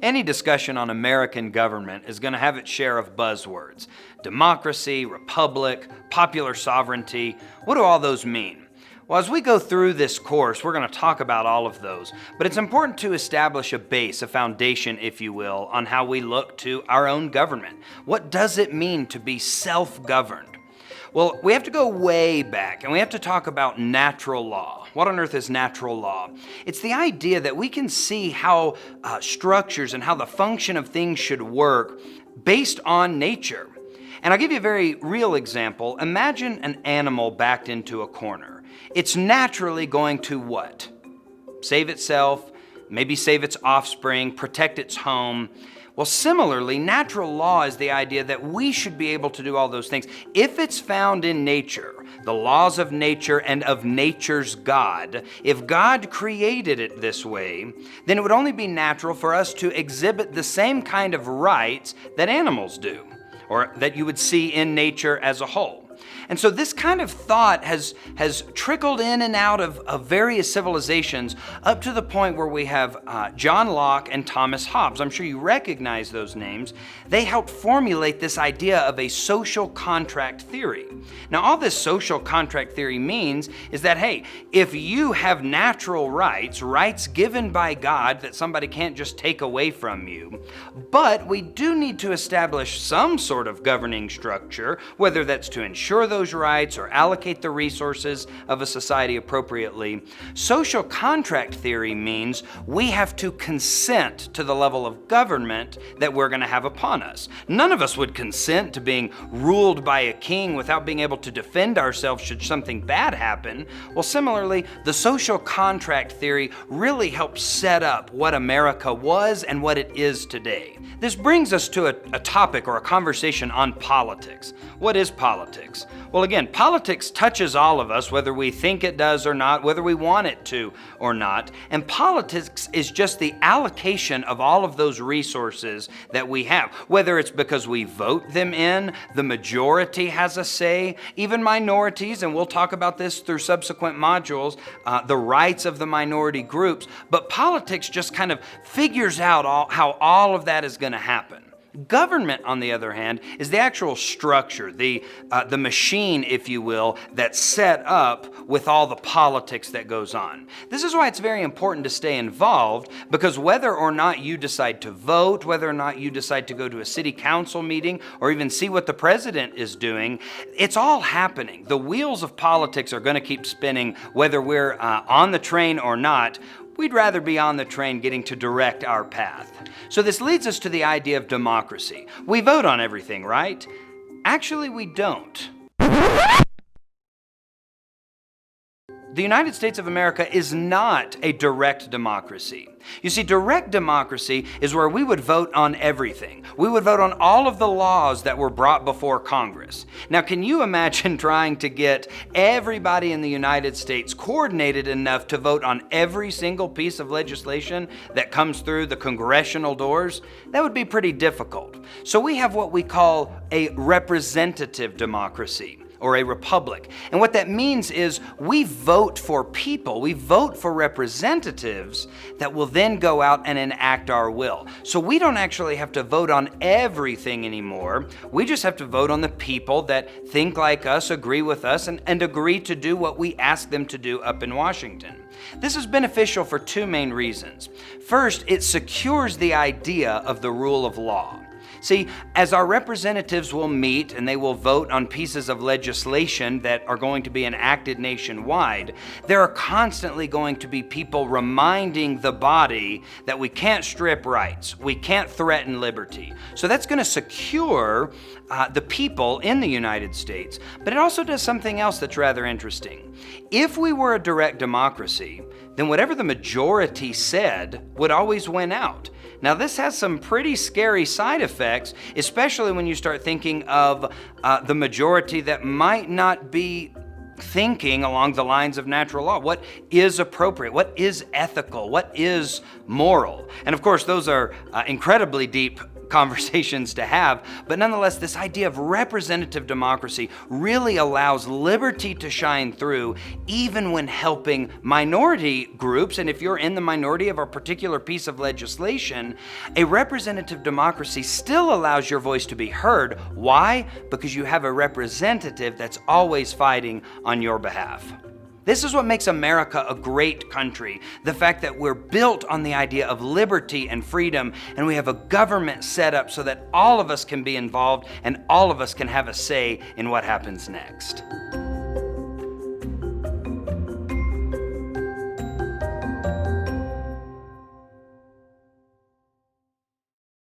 Any discussion on American government is going to have its share of buzzwords. Democracy, republic, popular sovereignty. What do all those mean? Well, as we go through this course, we're going to talk about all of those, but it's important to establish a base, a foundation, if you will, on how we look to our own government. What does it mean to be self-governed? Well, we have to go way back, and we have to talk about natural law. What on earth is natural law? It's the idea that we can see how structures and how the function of things should work based on nature. And I'll give you a very real example. Imagine an animal backed into a corner. It's naturally going to what? Save itself, maybe save its offspring, protect its home. Well, similarly, natural law is the idea that we should be able to do all those things. If it's found in nature, the laws of nature and of nature's God, if God created it this way, then it would only be natural for us to exhibit the same kind of rights that animals do, or that you would see in nature as a whole. And so this kind of thought has trickled in and out of various civilizations up to the point where we have John Locke and Thomas Hobbes. I'm sure you recognize those names. They helped formulate this idea of a social contract theory. Now, all this social contract theory means is that, hey, if you have natural rights, rights given by God that somebody can't just take away from you, but we do need to establish some sort of governing structure, whether that's to ensure those rights or allocate the resources of a society appropriately. Social contract theory means we have to consent to the level of government that we're going to have upon us. None of us would consent to being ruled by a king without being able to defend ourselves should something bad happen. Well, similarly, the social contract theory really helps set up what America was and what it is today. This brings us to a topic or a conversation on politics. What is politics? Well, again, politics touches all of us, whether we think it does or not, whether we want it to or not. And politics is just the allocation of all of those resources that we have, whether it's because we vote them in, the majority has a say, even minorities, and we'll talk about this through subsequent modules, the rights of the minority groups. But politics just kind of figures out how all of that is going to happen. Government, on the other hand, is the actual structure, the machine, if you will, that's set up with all the politics that goes on. This is why it's very important to stay involved, because whether or not you decide to vote, whether or not you decide to go to a city council meeting, or even see what the president is doing, it's all happening. The wheels of politics are going to keep spinning, whether we're on the train or not. We'd rather be on the train getting to direct our path. So this leads us to the idea of democracy. We vote on everything, right? Actually, we don't. The United States of America is not a direct democracy. You see, direct democracy is where we would vote on everything. We would vote on all of the laws that were brought before Congress. Now, can you imagine trying to get everybody in the United States coordinated enough to vote on every single piece of legislation that comes through the congressional doors? That would be pretty difficult. So we have what we call a representative democracy, or a republic. And what that means is we vote for people, we vote for representatives that will then go out and enact our will. So we don't actually have to vote on everything anymore. We just have to vote on the people that think like us, agree with us, and agree to do what we ask them to do up in Washington. This is beneficial for two main reasons. First, it secures the idea of the rule of law. See, as our representatives will meet and they will vote on pieces of legislation that are going to be enacted nationwide, there are constantly going to be people reminding the body that we can't strip rights, we can't threaten liberty. So that's going to secure the people in the United States. But it also does something else that's rather interesting. If we were a direct democracy, then whatever the majority said would always win out. Now, this has some pretty scary side effects, especially when you start thinking of the majority that might not be thinking along the lines of natural law. What is appropriate? What is ethical? What is moral? And of course, those are incredibly deep conversations to have, but nonetheless, this idea of representative democracy really allows liberty to shine through even when helping minority groups. And if you're in the minority of a particular piece of legislation, a representative democracy still allows your voice to be heard. Why? Because you have a representative that's always fighting on your behalf. This is what makes America a great country. The fact that we're built on the idea of liberty and freedom, and we have a government set up so that all of us can be involved and all of us can have a say in what happens next.